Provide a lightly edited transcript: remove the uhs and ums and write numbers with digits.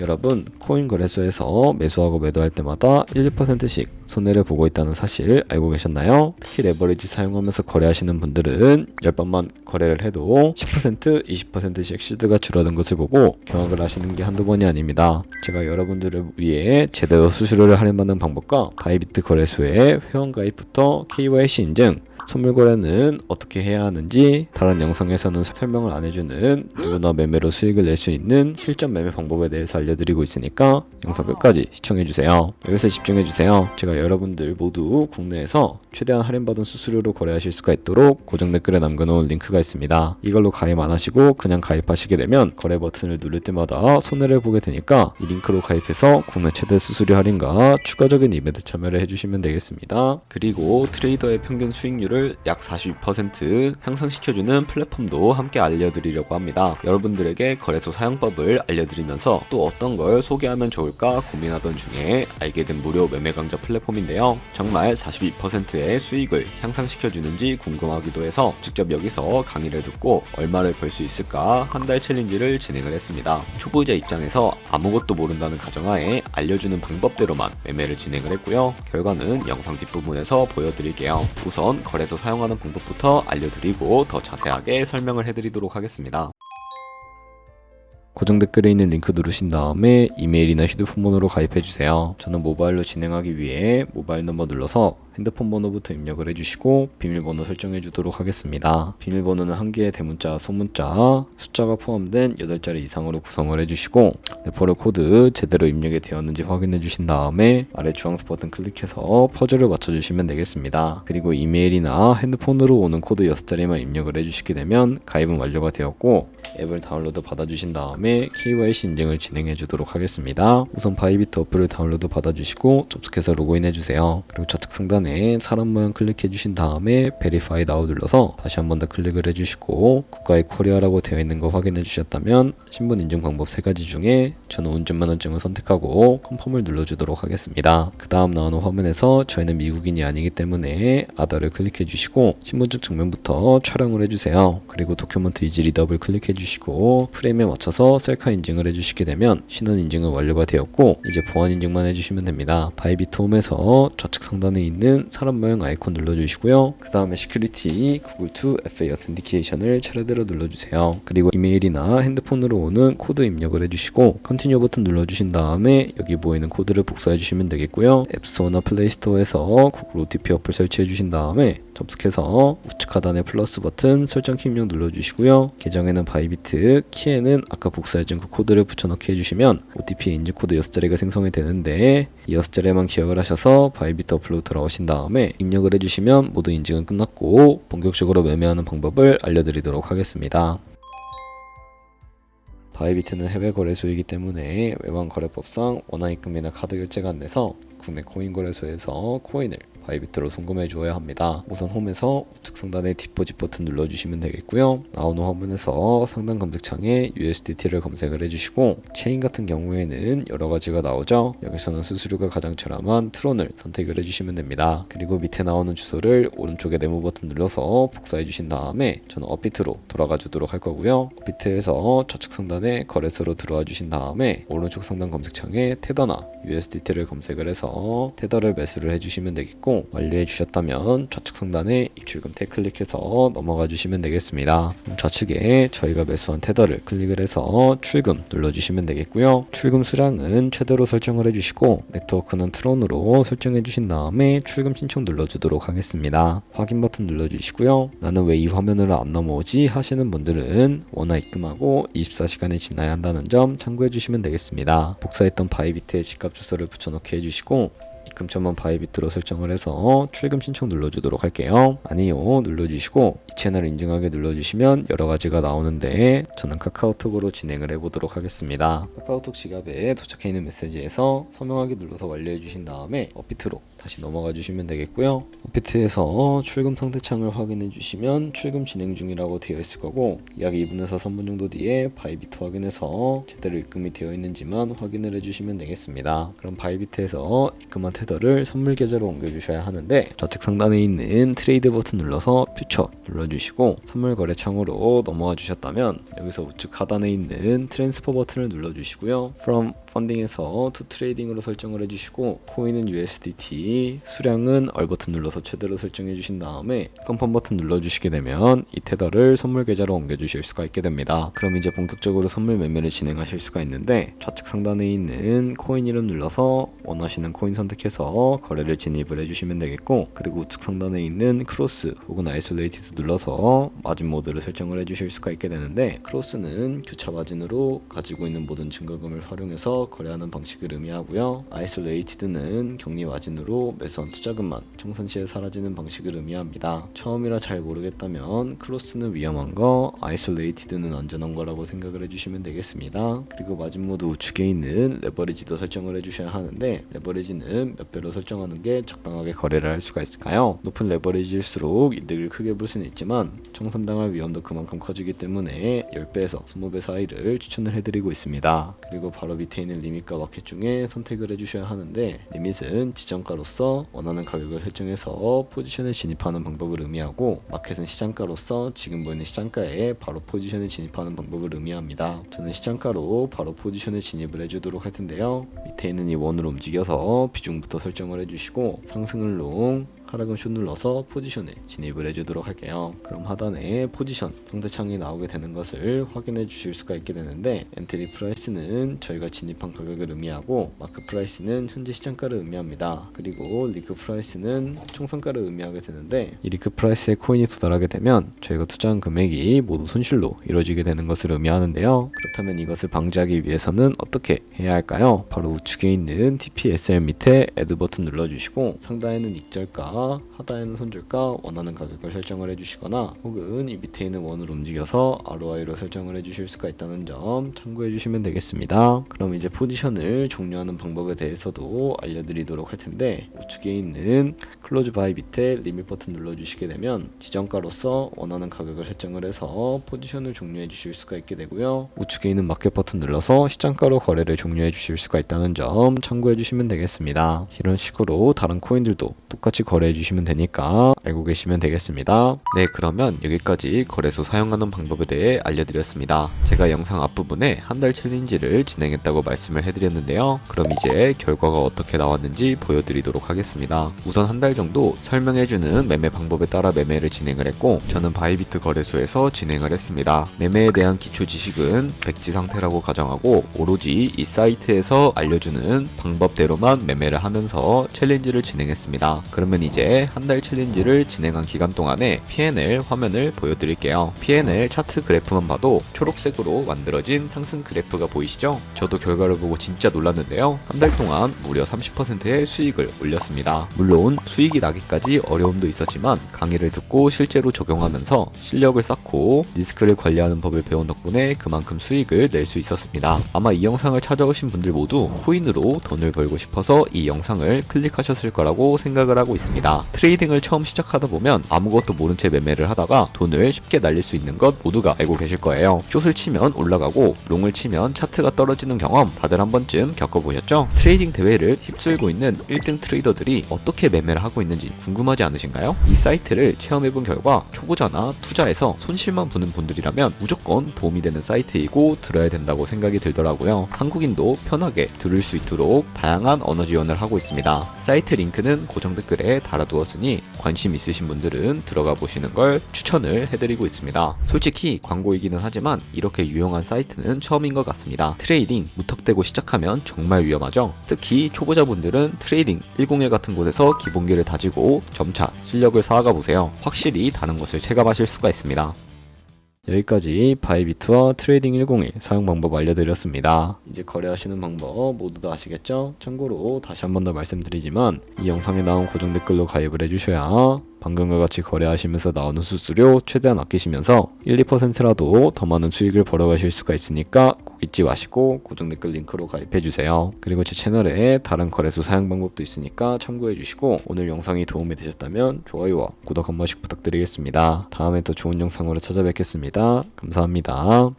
여러분, 코인 거래소에서 매수하고 매도할 때마다 1~2%씩 손해를 보고 있다는 사실 알고 계셨나요? 특히 레버리지 사용하면서 거래하시는 분들은 10번만 거래를 해도 10%, 20%씩 시드가 줄어든 것을 보고 경악을 하시는 게 한두 번이 아닙니다. 제가 여러분들을 위해 제대로 수수료를 할인받는 방법과 바이비트 거래소의 회원가입부터 KYC 인증, 선물 거래는 어떻게 해야 하는지 다른 영상에서는 설명을 안 해주는 누구나 매매로 수익을 낼 수 있는 실전 매매 방법에 대해서 알려드리고 있으니까 영상 끝까지 시청해주세요. 여기서 집중해주세요. 제가 여러분들 모두 국내에서 최대한 할인받은 수수료로 거래하실 수가 있도록 고정 댓글에 남겨놓은 링크가 있습니다. 이걸로 가입 안 하시고 그냥 가입하시게 되면 거래 버튼을 누를 때마다 손해를 보게 되니까 이 링크로 가입해서 국내 최대 수수료 할인과 추가적인 이벤트 참여를 해주시면 되겠습니다. 그리고 트레이더의 평균 수익률을 약 42% 향상시켜주는 플랫폼도 함께 알려드리려고 합니다. 여러분들에게 거래소 사용법을 알려드리면서 또 어떤 걸 소개하면 좋을까 고민하던 중에 알게 된 무료 매매 강좌 플랫폼인데요. 정말 42%의 수익을 향상시켜주는지 궁금하기도 해서 직접 여기서 강의를 듣고 얼마를 벌 수 있을까 한 달 챌린지를 진행을 했습니다. 초보자 입장에서 아무것도 모른다는 가정하에 알려주는 방법대로만 매매를 진행을 했고요. 결과는 영상 뒷부분에서 보여드릴게요. 우선 거래소 사용하는 방법부터 알려드리고 더 자세하게 설명을 해드리도록 하겠습니다. 고정 댓글에 있는 링크 누르신 다음에 이메일이나 휴대폰 번호로 가입해주세요. 저는 모바일로 진행하기 위해 모바일 넘버 눌러서 핸드폰 번호부터 입력을 해주시고 비밀번호 설정해주도록 하겠습니다. 비밀번호는 한 개의 대문자, 소문자, 숫자가 포함된 8자리 이상으로 구성을 해주시고 레퍼럴 코드 제대로 입력이 되었는지 확인해주신 다음에 아래 주황색 버튼 클릭해서 퍼즐을 맞춰주시면 되겠습니다. 그리고 이메일이나 핸드폰으로 오는 코드 6자리만 입력을 해주시게 되면 가입은 완료가 되었고 앱을 다운로드 받아주신 다음에 KYC 인증을 진행해 주도록 하겠습니다. 우선 바이비트 어플을 다운로드 받아주시고 접속해서 로그인 해주세요. 그리고 좌측 상단에 사람 모양 클릭해 주신 다음에 Verify Now 눌러서 다시 한 번 더 클릭을 해주시고 국가의 코리아라고 되어 있는 거 확인해 주셨다면 신분 인증 방법 3가지 중에 저는 운전면허증을 선택하고 컨펌을 눌러주도록 하겠습니다. 그 다음 나오는 화면에서 저희는 미국인이 아니기 때문에 아더를 클릭해 주시고 신분증 정면부터 촬영을 해주세요. 그리고 도큐먼트 이지 리더블 클릭해 주시고 프레임에 맞춰서 셀카 인증을 해주시게 되면 신원 인증은 완료가 되었고 이제 보안 인증만 해주시면 됩니다. 바이비트 홈에서 좌측 상단에 있는 사람 모양 아이콘 눌러주시고요. 그 다음에 시큐리티 구글2 FA 어텐티케이션을 차례대로 눌러주세요. 그리고 이메일이나 핸드폰으로 오는 코드 입력을 해주시고 컨티뉴 버튼 눌러주신 다음에 여기 보이는 코드를 복사해 주시면 되겠고요. 앱스토어나 플레이스토어에서 구글 OTP 어플 설치해 주신 다음에 접속해서 우측 하단에 플러스 버튼 설정키 입력 눌러주시고요. 계정에는 바이비트, 키에는 아까 복사해준 그 코드를 붙여넣기 해주시면 OTP 인증 코드 6자리가 생성이 되는데 이 6자리만 기억을 하셔서 바이비트 어플로 들어오신 다음에 입력을 해주시면 모두 인증은 끝났고 본격적으로 매매하는 방법을 알려드리도록 하겠습니다. 바이비트는 해외 거래소이기 때문에 외환거래법상 원화입금이나 카드 결제가 안 돼서 국내 코인 거래소에서 코인을 바이비트로 송금해 주어야 합니다. 우선 홈에서 우측 상단에 디포짓 버튼 눌러주시면 되겠고요. 나오는 화면에서 상단 검색창에 USDT를 검색을 해주시고 체인 같은 경우에는 여러 가지가 나오죠. 여기서는 수수료가 가장 저렴한 트론을 선택을 해주시면 됩니다. 그리고 밑에 나오는 주소를 오른쪽에 네모 버튼 눌러서 복사해 주신 다음에 저는 업비트로 돌아가 주도록 할 거고요. 업비트에서 좌측 상단에 거래소로 들어와 주신 다음에 오른쪽 상단 검색창에 테더나 USDT를 검색을 해서 테더를 매수를 해주시면 되겠고 완료해 주셨다면 좌측 상단에 입출금태 클릭해서 넘어가 주시면 되겠습니다. 좌측에 저희가 매수한 테더를 클릭을 해서 출금 눌러주시면 되겠고요. 출금 수량은 최대로 설정을 해주시고 네트워크는 트론으로 설정해 주신 다음에 출금 신청 눌러주도록 하겠습니다. 확인 버튼 눌러주시고요. 나는 왜 이 화면으로 안 넘어오지 하시는 분들은 원화 입금하고 24시간이 지나야 한다는 점 참고해 주시면 되겠습니다. 복사했던 바이비트의 지갑 주소를 붙여넣기 해주시고 입금처만 바이비트로 설정을 해서 출금 신청 눌러주도록 할게요. 아니요 눌러주시고 이 채널을 인증하게 눌러주시면 여러가지가 나오는데 저는 카카오톡으로 진행을 해보도록 하겠습니다. 카카오톡 지갑에 도착해 있는 메시지에서 서명하기 눌러서 완료해 주신 다음에 업비트로 다시 넘어가 주시면 되겠고요. 업비트에서 출금 상태 창을 확인해 주시면 출금 진행 중이라고 되어 있을 거고 약 2분에서 3분 정도 뒤에 바이비트 확인해서 제대로 입금이 되어 있는지만 확인을 해주시면 되겠습니다. 그럼 바이비트에서 입금한 테더를 선물 계좌로 옮겨주셔야 하는데 좌측 상단에 있는 트레이드 버튼 눌러서 퓨처 눌러주시고 선물 거래 창으로 넘어와 주셨다면 여기서 우측 하단에 있는 트랜스퍼 버튼을 눌러주시고요. From 펀딩에서 to 트레이딩으로 설정을 해주시고 코인은 USDT, 수량은 얼 버튼 눌러서 최대로 설정해 주신 다음에 컨펌 버튼 눌러주시게 되면 이 테더를 선물 계좌로 옮겨주실 수가 있게 됩니다. 그럼 이제 본격적으로 선물 매매를 진행하실 수가 있는데 좌측 상단에 있는 코인 이름 눌러서 원하시는 코인 선택해서 거래를 진입을 해주시면 되겠고 그리고 우측 상단에 있는 크로스 혹은 아이솔레이티드 눌러서 마진 모드를 설정을 해주실 수가 있게 되는데 크로스는 교차 마진으로 가지고 있는 모든 증거금을 활용해서 거래하는 방식을 의미하고요. 아이솔레이티드는 격리 마진으로 매수한 투자금만 청산 시에 사라지는 방식을 의미합니다. 처음이라 잘 모르겠다면 크로스는 위험한 거, 아이솔레이티드는 안전한 거라고 생각을 해주시면 되겠습니다. 그리고 마진 모드 우측에 있는 레버리지도 설정을 해주셔야 하는데 레버리지는 몇 배로 설정하는 게 적당하게 거래를 할 수가 있을까요? 높은 레버리지일수록 이득을 크게 볼 수는 있지만 청산당할 위험도 그만큼 커지기 때문에 10배에서 20배 사이를 추천을 해드리고 있습니다. 그리고 바로 밑에 있는 리밋과 마켓 중에 선택을 해주셔야 하는데 리밋은 지정가로서 원하는 가격을 설정해서 포지션에 진입하는 방법을 의미하고 마켓은 시장가로서 지금 보이는 시장가에 바로 포지션에 진입하는 방법을 의미합니다. 저는 시장가로 바로 포지션에 진입을 해주도록 할 텐데요. 밑에 있는 이 원으로 움직여서 비중부터 설정을 해주시고 상승을 롱 하락은 숏 눌러서 포지션에 진입을 해주도록 할게요. 그럼 하단에 포지션 상대창이 나오게 되는 것을 확인해 주실 수가 있게 되는데 엔트리 프라이스는 저희가 진입한 가격을 의미하고 마크 프라이스는 현재 시장가를 의미합니다. 그리고 리크 프라이스는 총선가를 의미하게 되는데 이 리크 프라이스에 코인이 도달하게 되면 저희가 투자한 금액이 모두 손실로 이루어지게 되는 것을 의미하는데요. 그렇다면 이것을 방지하기 위해서는 어떻게 해야 할까요? 바로 우측에 있는 TPSL 밑에 애드 버튼 눌러주시고 상단에는 익절가 하단에는 손절가 원하는 가격을 설정을 해주시거나 혹은 이 밑에 있는 원을 움직여서 ROI로 설정을 해주실 수가 있다는 점 참고해 주시면 되겠습니다. 그럼 이제 포지션을 종료하는 방법에 대해서도 알려드리도록 할 텐데 우측에 있는 클로즈 바이 밑에 리밋 버튼 눌러주시게 되면 지정가로서 원하는 가격을 설정을 해서 포지션을 종료해 주실 수가 있게 되고요. 우측에 있는 마켓 버튼 눌러서 시장가로 거래를 종료해 주실 수가 있다는 점 참고해 주시면 되겠습니다. 이런 식으로 다른 코인들도 똑같이 거래해 주시면 되니까 알고 계시면 되겠습니다. 네, 그러면 여기까지 거래소 사용하는 방법에 대해 알려드렸습니다. 제가 영상 앞부분에 한 달 챌린지를 진행했다고 말씀을 해드렸는데요. 그럼 이제 결과가 어떻게 나왔는지 보여드리도록 하겠습니다. 우선 한 달 정도 설명해주는 매매 방법에 따라 매매를 진행을 했고 저는 바이비트 거래소에서 진행을 했습니다. 매매에 대한 기초 지식은 백지 상태라고 가정하고 오로지 이 사이트에서 알려주는 방법대로만 매매를 하면서 챌린지를 진행했습니다. 그러면 이제 한 달 챌린지를 진행한 기간 동안에 P&L 화면을 보여드릴게요. P&L 차트 그래프만 봐도 초록색으로 만들어진 상승 그래프가 보이시죠? 저도 결과를 보고 진짜 놀랐는데요. 한 달 동안 무려 30%의 수익을 올렸습니다. 물론 수익이 나기까지 어려움도 있었지만 강의를 듣고 실제로 적용하면서 실력을 쌓고 리스크를 관리하는 법을 배운 덕분에 그만큼 수익을 낼 수 있었습니다. 아마 이 영상을 찾아오신 분들 모두 코인으로 돈을 벌고 싶어서 이 영상을 클릭하셨을 거라고 생각을 하고 있습니다. 트레이딩을 처음 시작하다 보면 아무것도 모른 채 매매를 하다가 돈을 쉽게 날릴 수 있는 것 모두가 알고 계실 거예요. 숏을 치면 올라가고 롱을 치면 차트가 떨어지는 경험 다들 한 번쯤 겪어보셨죠? 트레이딩 대회를 휩쓸고 있는 1등 트레이더들이 어떻게 매매를 하고 있는지 궁금하지 않으신가요? 이 사이트를 체험해본 결과 초보자나 투자에서 손실만 보는 분들이라면 무조건 도움이 되는 사이트이고 들어야 된다고 생각이 들더라고요. 한국인도 편하게 들을 수 있도록 다양한 언어 지원을 하고 있습니다. 사이트 링크는 고정 댓글에 달아두었으니 관심 있으신 분들은 들어가 보시는 걸 추천을 해드리고 있습니다. 솔직히 광고이기는 하지만 이렇게 유용한 사이트는 처음인 것 같습니다. 트레이딩 무턱대고 시작하면 정말 위험하죠. 특히 초보자분들은 트레이딩 101 같은 곳에서 기본기를 다지고 점차 실력을 쌓아가 보세요. 확실히 다른 것을 체감하실 수가 있습니다. 여기까지 바이비트와 트레이딩 101 사용 방법 알려드렸습니다. 이제 거래하시는 방법 모두 다 아시겠죠? 참고로 다시 한 번 더 말씀드리지만 이 영상에 나온 고정 댓글로 가입을 해주셔야 방금과 같이 거래하시면서 나오는 수수료 최대한 아끼시면서 1, 2%라도 더 많은 수익을 벌어가실 수가 있으니까 꼭 잊지 마시고 고정 댓글 링크로 가입해주세요. 그리고 제 채널에 다른 거래소 사용 방법도 있으니까 참고해주시고 오늘 영상이 도움이 되셨다면 좋아요와 구독 한 번씩 부탁드리겠습니다. 다음에 더 좋은 영상으로 찾아뵙겠습니다. 감사합니다.